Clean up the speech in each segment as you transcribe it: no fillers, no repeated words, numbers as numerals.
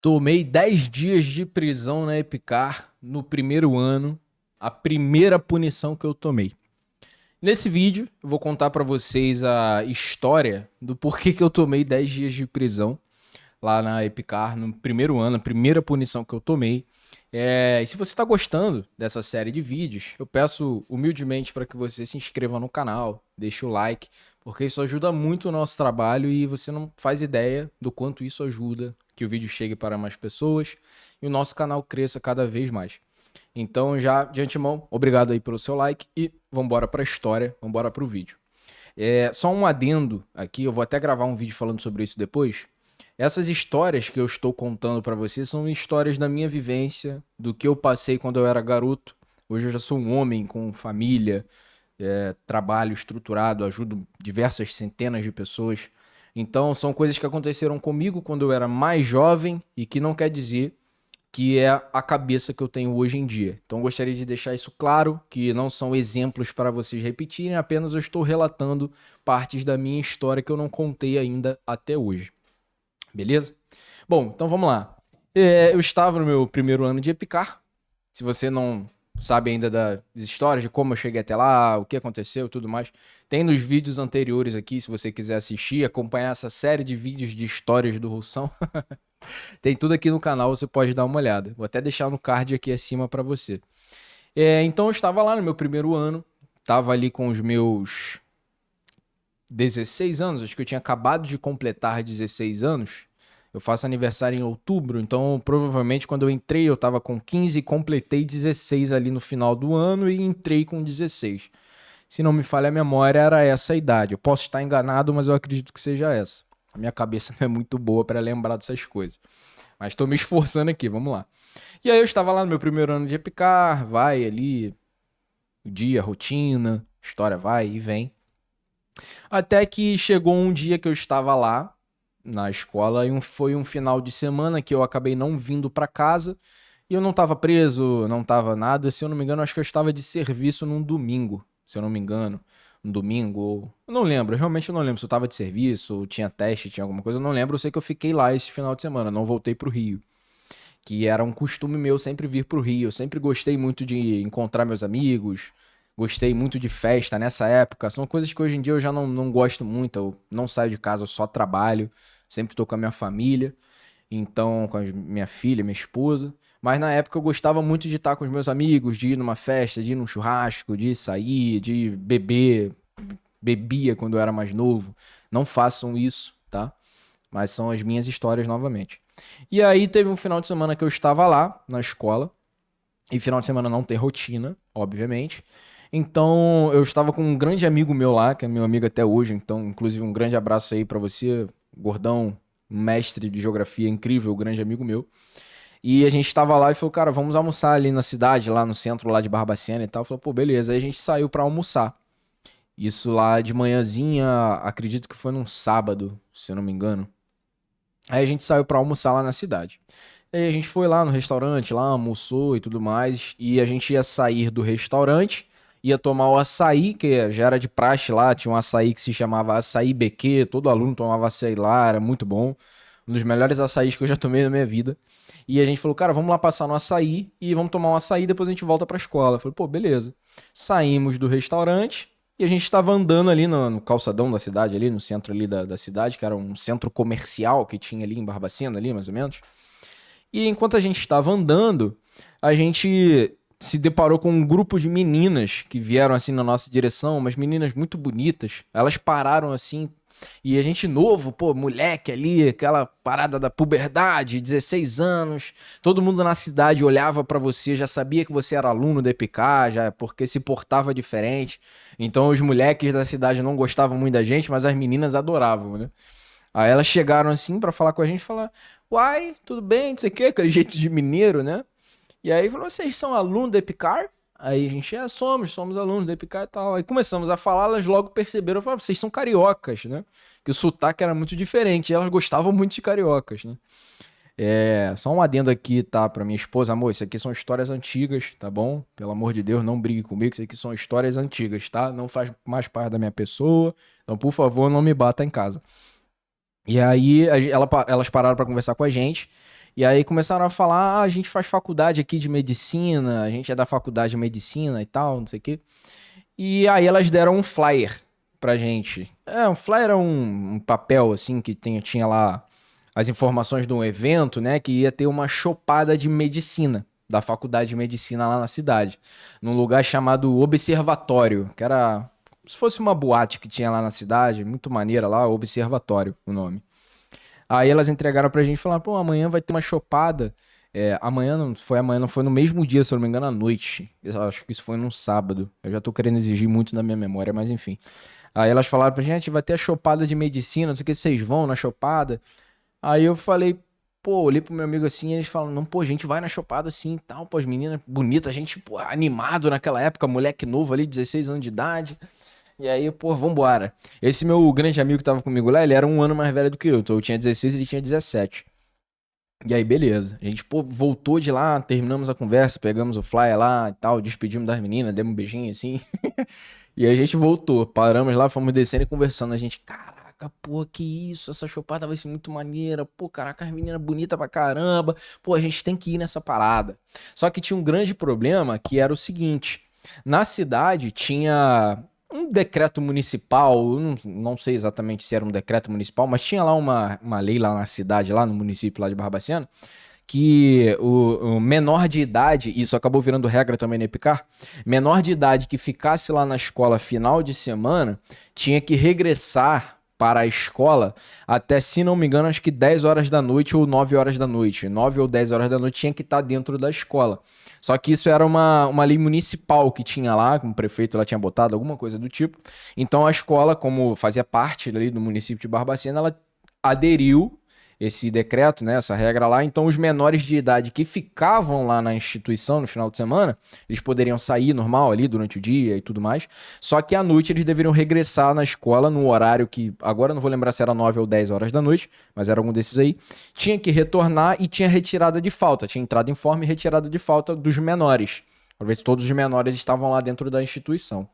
Tomei 10 dias de prisão na Epicar no primeiro ano, a primeira punição que eu tomei. Nesse vídeo, eu vou contar pra vocês a história do porquê que eu tomei 10 dias de prisão lá na Epicar no primeiro ano, a primeira punição que eu tomei. E se você está gostando dessa série de vídeos, eu peço humildemente para que você se inscreva no canal, deixe o like, porque isso ajuda muito o nosso trabalho e você não faz ideia do quanto isso ajuda que o vídeo chegue para mais pessoas e o nosso canal cresça cada vez mais. Então, já de antemão, obrigado aí pelo seu like e vamos embora para a história, vamos embora para o vídeo. Só um adendo aqui, eu vou até gravar um vídeo falando sobre isso depois. Essas histórias que eu estou contando para vocês são histórias da minha vivência, do que eu passei quando eu era garoto. Hoje eu já sou um homem com família, trabalho estruturado, ajudo diversas centenas de pessoas. Então são coisas que aconteceram comigo quando eu era mais jovem e que não quer dizer que é a cabeça que eu tenho hoje em dia. Então gostaria de deixar isso claro, que não são exemplos para vocês repetirem, apenas eu estou relatando partes da minha história que eu não contei ainda até hoje. Beleza? Bom, então vamos lá. Eu estava no meu primeiro ano de Epicar. Se você não sabe ainda das histórias, de como eu cheguei até lá, o que aconteceu e tudo mais, tem nos vídeos anteriores aqui, se você quiser assistir, acompanhar essa série de vídeos de histórias do Russão. Tem tudo aqui no canal, você pode dar uma olhada. Vou até deixar no card aqui acima para você. Então eu estava lá no meu primeiro ano, estava ali com os meus 16 anos, acho que eu tinha acabado de completar 16 anos. Eu faço aniversário em outubro, então provavelmente quando eu entrei eu tava com 15 e completei 16 ali no final do ano e entrei com 16. Se não me falha a memória, era essa a idade. Eu posso estar enganado, mas eu acredito que seja essa. A minha cabeça não é muito boa para lembrar dessas coisas. Mas estou me esforçando aqui, vamos lá. E aí eu estava lá no meu primeiro ano de Epicar, vai ali, o dia, rotina, história vai e vem. Até que chegou um dia que eu estava lá na escola e foi um final de semana que eu acabei não vindo para casa e eu não estava preso, não estava nada. Se eu não me engano, acho que eu estava de serviço num domingo, se eu não me engano. Um domingo, eu não lembro, realmente eu não lembro se eu estava de serviço, ou tinha teste, tinha alguma coisa, eu não lembro. Eu sei que eu fiquei lá esse final de semana, não voltei pro Rio, que era um costume meu sempre vir pro Rio. Eu sempre gostei muito de encontrar meus amigos, gostei muito de festa nessa época. São coisas que hoje em dia eu já não gosto muito. Eu não saio de casa, eu só trabalho. Sempre tô com a minha família, então com a minha filha, minha esposa. Mas na época eu gostava muito de estar com os meus amigos, de ir numa festa, de ir num churrasco, de sair, de beber. Bebia quando eu era mais novo. Não façam isso, tá? Mas são as minhas histórias novamente. E aí teve um final de semana que eu estava lá na escola. E final de semana não tem rotina, obviamente. Então eu estava com um grande amigo meu lá, que é meu amigo até hoje. Então, inclusive, um grande abraço aí pra você, gordão, mestre de geografia incrível, grande amigo meu. E a gente estava lá e falou, cara, vamos almoçar ali na cidade, lá no centro lá de Barbacena e tal. Falou, pô, beleza. Aí a gente saiu pra almoçar. Isso lá de manhãzinha, acredito que foi num sábado, se eu não me engano. Aí a gente saiu pra almoçar lá na cidade. Aí a gente foi lá no restaurante, lá almoçou e tudo mais. E a gente ia sair do restaurante, ia tomar o açaí, que já era de praxe lá. Tinha um açaí que se chamava Açaí BQ. Todo aluno tomava açaí lá, era muito bom. Um dos melhores açaís que eu já tomei na minha vida. E a gente falou, cara, vamos lá passar no açaí e vamos tomar um açaí, depois a gente volta pra escola. Eu falei, pô, beleza. Saímos do restaurante e a gente estava andando ali no calçadão da cidade, ali no centro ali da cidade, que era um centro comercial que tinha ali em Barbacena, ali mais ou menos. E enquanto a gente estava andando, a gente se deparou com um grupo de meninas que vieram assim na nossa direção, umas meninas muito bonitas. Elas pararam assim, e a gente novo, pô, moleque ali, aquela parada da puberdade, 16 anos. Todo mundo na cidade olhava pra você, já sabia que você era aluno da EPK, já porque se portava diferente. Então os moleques da cidade não gostavam muito da gente, mas as meninas adoravam, né? Aí elas chegaram assim pra falar com a gente, falar, uai, tudo bem, não sei o que, aquele jeito de mineiro, né? E aí falou, vocês são alunos da Epicar? Aí a gente, somos alunos da Epicar e tal. Aí começamos a falar, elas logo perceberam, falaram, vocês são cariocas, né? Que o sotaque era muito diferente, e elas gostavam muito de cariocas, né? Só um adendo aqui, tá, pra minha esposa, amor, isso aqui são histórias antigas, tá bom? Pelo amor de Deus, não brigue comigo, isso aqui são histórias antigas, tá? Não faz mais parte da minha pessoa, então por favor, não me bata em casa. E aí elas pararam pra conversar com a gente. E aí começaram a falar, a gente faz faculdade aqui de medicina, a gente é da faculdade de medicina e tal, não sei o quê. E aí elas deram um flyer pra gente. Um flyer é um papel, assim, que tinha lá as informações de um evento, né? Que ia ter uma chopada de medicina, da faculdade de medicina lá na cidade. Num lugar chamado Observatório, que era como se fosse uma boate que tinha lá na cidade, muito maneira lá, Observatório, o nome. Aí elas entregaram pra gente e falaram, pô, amanhã vai ter uma chopada. Amanhã, não foi no mesmo dia, se eu não me engano, à noite. Eu acho que isso foi num sábado. Eu já tô querendo exigir muito na minha memória, mas enfim. Aí elas falaram pra gente, vai ter a chopada de medicina, não sei o que, vocês vão na chopada. Aí eu falei, pô, olhei pro meu amigo assim, e eles falam, não, pô, a gente vai na chopada assim e tal, pô, as meninas bonitas, a gente, pô, animado naquela época, moleque novo ali, 16 anos de idade. E aí, pô, vambora. Esse meu grande amigo que tava comigo lá, ele era um ano mais velho do que eu. Então eu tinha 16 e ele tinha 17. E aí, beleza. A gente, pô, voltou de lá, terminamos a conversa, pegamos o flyer lá e tal, despedimos das meninas, demos um beijinho assim. E aí a gente voltou, paramos lá, fomos descendo e conversando. A gente, caraca, pô, que isso, essa chopada vai ser muito maneira. Pô, caraca, as meninas bonitas pra caramba. Pô, a gente tem que ir nessa parada. Só que tinha um grande problema que era o seguinte: na cidade tinha um decreto municipal, eu não sei exatamente se era um decreto municipal, mas tinha lá uma lei lá na cidade, lá no município lá de Barbacena, que o menor de idade, isso acabou virando regra também na Epicar, menor de idade que ficasse lá na escola final de semana, tinha que regressar para a escola até, se não me engano, acho que 10 horas da noite ou 9 horas da noite. 9 ou 10 horas da noite tinha que estar dentro da escola. Só que isso era uma lei municipal que tinha lá, como o prefeito lá tinha botado, alguma coisa do tipo. Então a escola, como fazia parte ali do município de Barbacena, ela aderiu esse decreto, né, essa regra lá. Então os menores de idade que ficavam lá na instituição no final de semana, eles poderiam sair normal ali durante o dia e tudo mais. Só que à noite eles deveriam regressar na escola no horário que, agora eu não vou lembrar se era 9 ou 10 horas da noite, mas era algum desses aí. Tinha que retornar e tinha retirada de falta. Tinha entrada em forma e retirada de falta dos menores. Pra ver se todos os menores estavam lá dentro da instituição.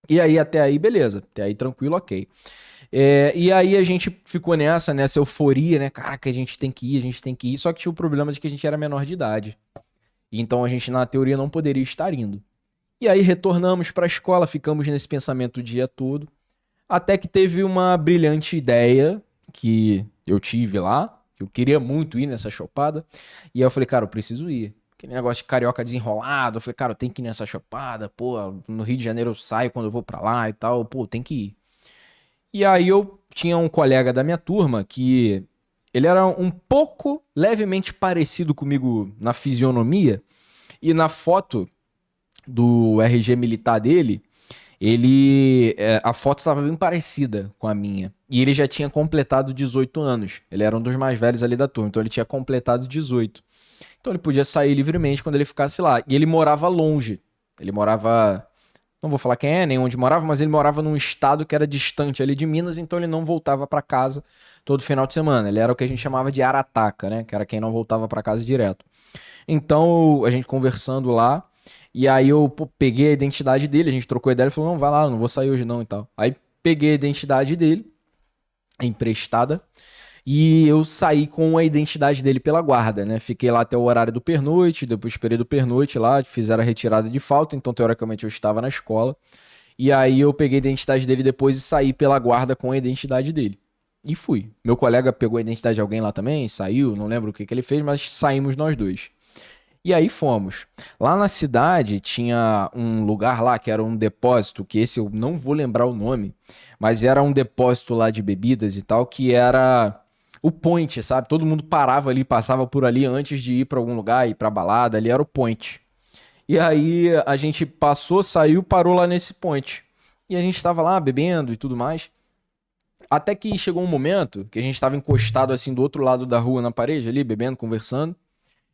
E aí, até aí, beleza. Até aí, tranquilo, ok. E aí a gente ficou nessa euforia, né? Caraca, a gente tem que ir, a gente tem que ir. Só que tinha o problema de que a gente era menor de idade. E então a gente, na teoria, não poderia estar indo. E aí retornamos para a escola, ficamos nesse pensamento o dia todo. Até que teve uma brilhante ideia que eu tive lá, que eu queria muito ir nessa chopada. E aí eu falei, cara, eu preciso ir. Aquele negócio de carioca desenrolado. Eu falei, cara, eu tenho que ir nessa chopada. Pô, no Rio de Janeiro eu saio quando eu vou pra lá e tal. Pô, tem que ir. E aí eu tinha um colega da minha turma que ele era um pouco levemente parecido comigo na fisionomia. E na foto do RG militar dele, a foto estava bem parecida com a minha. E ele já tinha completado 18 anos. Ele era um dos mais velhos ali da turma, então ele tinha completado 18. Então ele podia sair livremente quando ele ficasse lá. E ele morava longe. Ele morava, não vou falar quem é, nem onde morava, mas ele morava num estado que era distante ali de Minas, então ele não voltava para casa todo final de semana. Ele era o que a gente chamava de arataca, né? Que era quem não voltava para casa direto. Então, a gente conversando lá, e aí eu peguei a identidade dele, a gente trocou ideia, ele falou, não, vai lá, não vou sair hoje não e tal. Aí peguei a identidade dele, emprestada, e eu saí com a identidade dele pela guarda, né? Fiquei lá até o horário do pernoite, depois esperei do pernoite lá, fizeram a retirada de falta, então teoricamente eu estava na escola. E aí eu peguei a identidade dele depois e saí pela guarda com a identidade dele. E fui. Meu colega pegou a identidade de alguém lá também, saiu, não lembro o que ele fez, mas saímos nós dois. E aí fomos. Lá na cidade tinha um lugar lá que era um depósito, que esse eu não vou lembrar o nome, mas era um depósito lá de bebidas e tal, que era o point, sabe? Todo mundo parava ali, passava por ali antes de ir pra algum lugar, ir pra balada, ali era o point. E aí a gente passou, saiu, parou lá nesse point. E a gente tava lá bebendo e tudo mais. Até que chegou um momento que a gente tava encostado assim do outro lado da rua na parede ali, bebendo, conversando.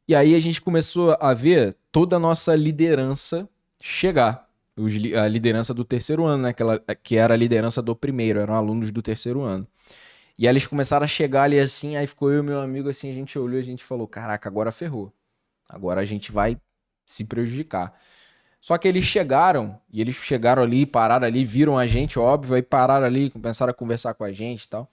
E aí a gente começou a ver toda a nossa liderança chegar. A liderança do terceiro ano, né? Que era a liderança do primeiro, eram alunos do terceiro ano. E aí eles começaram a chegar ali assim, aí ficou eu e meu amigo assim, a gente olhou e a gente falou, caraca, agora ferrou. Agora a gente vai se prejudicar. Só que eles chegaram, e eles chegaram ali, pararam ali, viram a gente, óbvio, aí pararam ali, começaram a conversar com a gente e tal.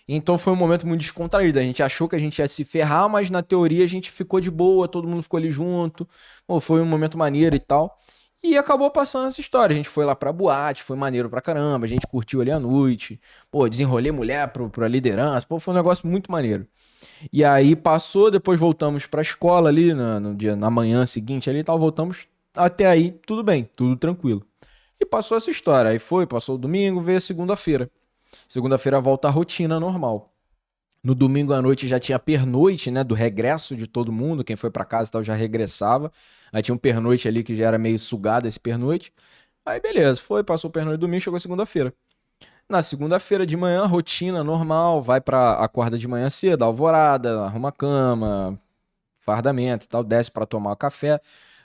Então foi um momento muito descontraído. A gente achou que a gente ia se ferrar, mas na teoria a gente ficou de boa, todo mundo ficou ali junto. Pô, foi um momento maneiro e tal. E acabou passando essa história. A gente foi lá pra boate, foi maneiro pra caramba, a gente curtiu ali a noite. Pô, desenrolei mulher pra liderança. Pô, foi um negócio muito maneiro. E aí passou, depois voltamos pra escola ali no dia, na manhã seguinte ali e tal, voltamos. Até aí, tudo bem, tudo tranquilo. E passou essa história. Aí foi, passou o domingo, veio a segunda-feira. Segunda-feira volta à rotina normal. No domingo à noite já tinha pernoite, né, do regresso de todo mundo, quem foi pra casa e tal já regressava. Aí tinha um pernoite ali que já era meio sugado esse pernoite. Aí beleza, foi, passou o pernoite domingo, chegou segunda-feira. Na segunda-feira de manhã, rotina normal, vai pra acorda de manhã cedo, alvorada, arruma a cama, fardamento e tal, desce pra tomar café.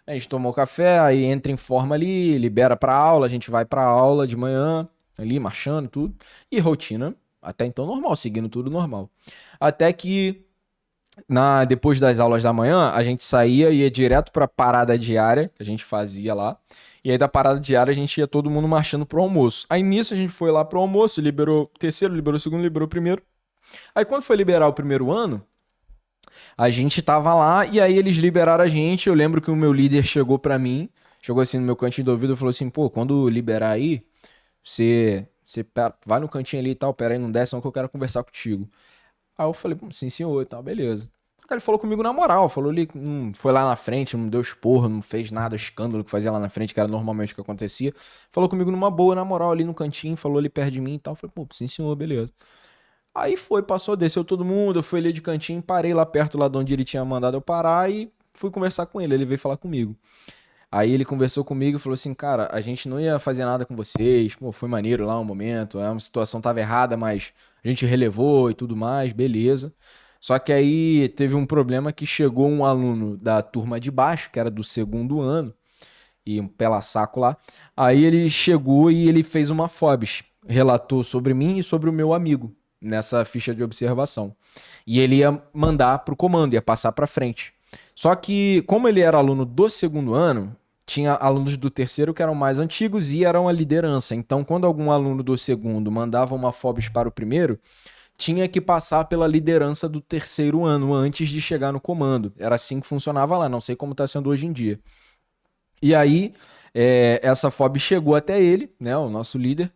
A gente tomou café, aí entra em forma ali, libera pra aula, a gente vai pra aula de manhã, ali marchando tudo. E rotina, até então normal, seguindo tudo normal. Até que depois das aulas da manhã, a gente saía e ia direto pra parada diária, que a gente fazia lá. E aí da parada diária a gente ia todo mundo marchando pro almoço. Aí nisso a gente foi lá pro almoço, liberou o terceiro, liberou o segundo, liberou o primeiro. Aí quando foi liberar o primeiro ano, a gente tava lá e aí eles liberaram a gente. Eu lembro que o meu líder chegou pra mim, chegou assim no meu cantinho do ouvido e falou assim: pô, quando liberar aí, você vai no cantinho ali e tal, pera aí, não desce não que eu quero conversar contigo. Aí eu falei: sim, senhor, e tal, beleza. Ele falou comigo na moral, falou ali, foi lá na frente, não deu esporro, não fez nada, escândalo que fazia lá na frente, que era normalmente o que acontecia. Falou comigo numa boa, na moral, ali no cantinho, falou ali perto de mim e tal. Falei: pô, sim, senhor, beleza. Aí foi, passou, desceu todo mundo, eu fui ali de cantinho, parei lá perto lá de onde ele tinha mandado eu parar e fui conversar com ele. Ele veio falar comigo. Aí ele conversou comigo e falou assim: cara, a gente não ia fazer nada com vocês, pô, foi maneiro lá um momento, a situação tava errada, mas a gente relevou e tudo mais, beleza. Só que aí teve um problema que chegou um aluno da turma de baixo, que era do segundo ano, e um pela saco lá. Aí ele chegou e ele fez uma FOBS, relatou sobre mim e sobre o meu amigo nessa ficha de observação. E ele ia mandar pro comando, ia passar pra frente. Só que, como ele era aluno do segundo ano, tinha alunos do terceiro que eram mais antigos e eram a liderança. Então, quando algum aluno do segundo mandava uma FOBS para o primeiro, tinha que passar pela liderança do terceiro ano antes de chegar no comando. Era assim que funcionava lá, não sei como está sendo hoje em dia. E aí, essa FOB chegou até ele, né, o nosso líder,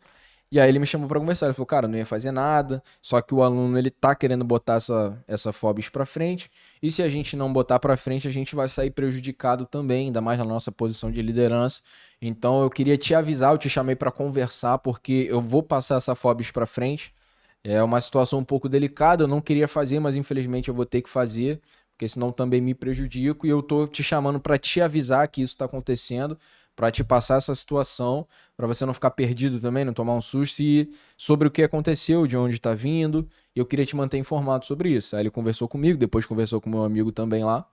e aí ele me chamou para conversar. Ele falou: cara, não ia fazer nada, só que o aluno ele tá querendo botar essa FOBs para frente, e se a gente não botar para frente, a gente vai sair prejudicado também, ainda mais na nossa posição de liderança. Então eu queria te avisar, eu te chamei para conversar, porque eu vou passar essa FOBs para frente. É uma situação um pouco delicada, eu não queria fazer, mas infelizmente eu vou ter que fazer, porque senão também me prejudico, e eu tô te chamando para te avisar que isso está acontecendo, para te passar essa situação, para você não ficar perdido também, não tomar um susto, e sobre o que aconteceu, de onde está vindo, e eu queria te manter informado sobre isso. Aí ele conversou comigo, depois conversou com meu amigo também lá,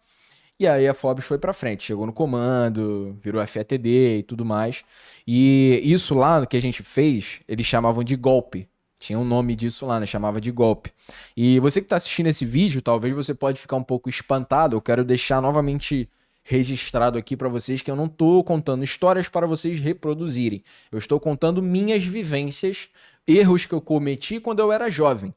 e aí a FOBS foi para frente, chegou no comando, virou FATD e tudo mais. E isso lá que a gente fez, eles chamavam de golpe. Tinha um nome disso lá, né? Chamava de golpe. E você que está assistindo esse vídeo, talvez você pode ficar um pouco espantado. Eu quero deixar novamente registrado aqui para vocês que eu não estou contando histórias para vocês reproduzirem. Eu estou contando minhas vivências, erros que eu cometi quando eu era jovem.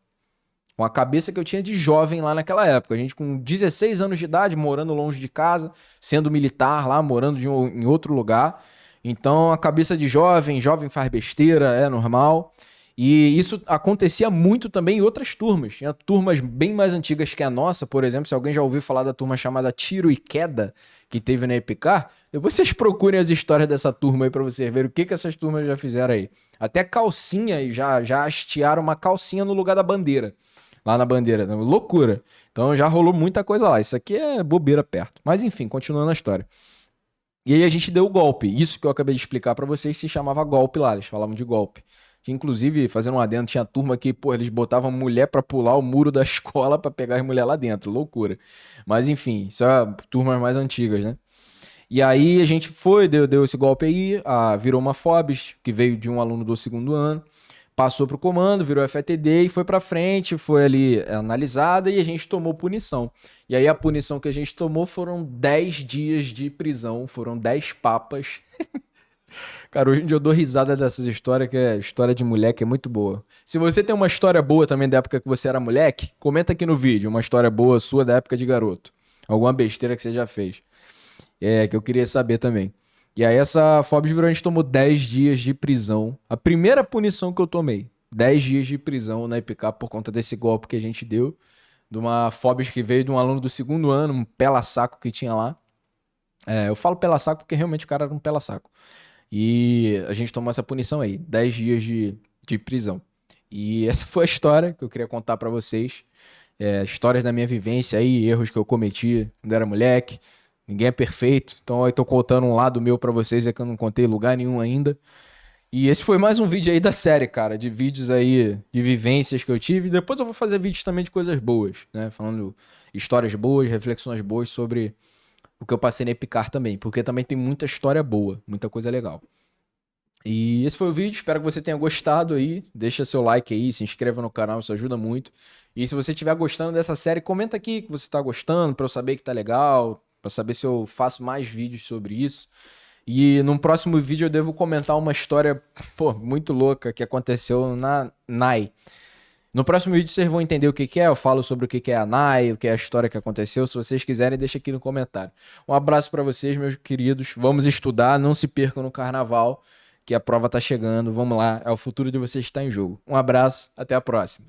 Com a cabeça que eu tinha de jovem lá naquela época. A gente com 16 anos de idade, morando longe de casa, sendo militar lá, morando em outro lugar. Então, a cabeça de jovem, jovem faz besteira, é normal. E isso acontecia muito também em outras turmas. Tinha turmas bem mais antigas que a nossa, por exemplo. Se alguém já ouviu falar da turma chamada Tiro e Queda, que teve na Epicar, depois vocês procurem as histórias dessa turma aí pra vocês verem o que essas turmas já fizeram aí. Até calcinha, já hastearam uma calcinha no lugar da bandeira. Lá na bandeira. Loucura. Então já rolou muita coisa lá. Isso aqui é bobeira perto. Mas enfim, continuando a história. E aí a gente deu o golpe. Isso que eu acabei de explicar pra vocês se chamava golpe lá. Eles falavam de golpe. Inclusive, fazendo um adendo, tinha turma que, pô, eles botavam mulher pra pular o muro da escola pra pegar as mulheres lá dentro. Loucura. Mas enfim, isso é turmas mais antigas, né? E aí a gente foi, deu esse golpe aí, virou uma FOBS, que veio de um aluno do segundo ano, passou pro comando, virou FATD e foi pra frente, foi ali analisada e a gente tomou punição. E aí a punição que a gente tomou foram 10 dias de prisão, foram 10 papas Cara, hoje em dia eu dou risada dessas histórias, que é história de moleque, é muito boa. Se você tem uma história boa também da época que você era moleque, comenta aqui no vídeo, uma história boa sua da época de garoto. Alguma besteira que você já fez. É, que eu queria saber também. E aí essa Forbes virou, a gente tomou 10 dias de prisão. A primeira punição que eu tomei. 10 dias de prisão na EPK por conta desse golpe que a gente deu. De uma Forbes que veio de um aluno do segundo ano, um pela-saco que tinha lá. É, eu falo pela-saco porque realmente o cara era um pela-saco. E a gente tomou essa punição aí, 10 dias de prisão. E essa foi a história que eu queria contar pra vocês. É, histórias da minha vivência aí, erros que eu cometi quando era moleque. Ninguém é perfeito, então eu tô contando um lado meu pra vocês, é que eu não contei lugar nenhum ainda. E esse foi mais um vídeo aí da série, cara, de vídeos aí, de vivências que eu tive. Depois eu vou fazer vídeos também de coisas boas, né? Falando histórias boas, reflexões boas sobre o que eu passei na Epicar também, porque também tem muita história boa, muita coisa legal. E esse foi o vídeo, espero que você tenha gostado aí. Deixa seu like aí, se inscreva no canal, isso ajuda muito. E se você estiver gostando dessa série, comenta aqui que você está gostando, para eu saber que tá legal, para saber se eu faço mais vídeos sobre isso. E num próximo vídeo eu devo comentar uma história, pô, muito louca que aconteceu na NAI. No próximo vídeo vocês vão entender o que que é, eu falo sobre o que que é a NAI, o que é a história que aconteceu. Se vocês quiserem, deixa aqui no comentário. Um abraço para vocês, meus queridos. Vamos estudar, não se percam no carnaval, que a prova tá chegando. Vamos lá, é o futuro de vocês que está em jogo. Um abraço, até a próxima.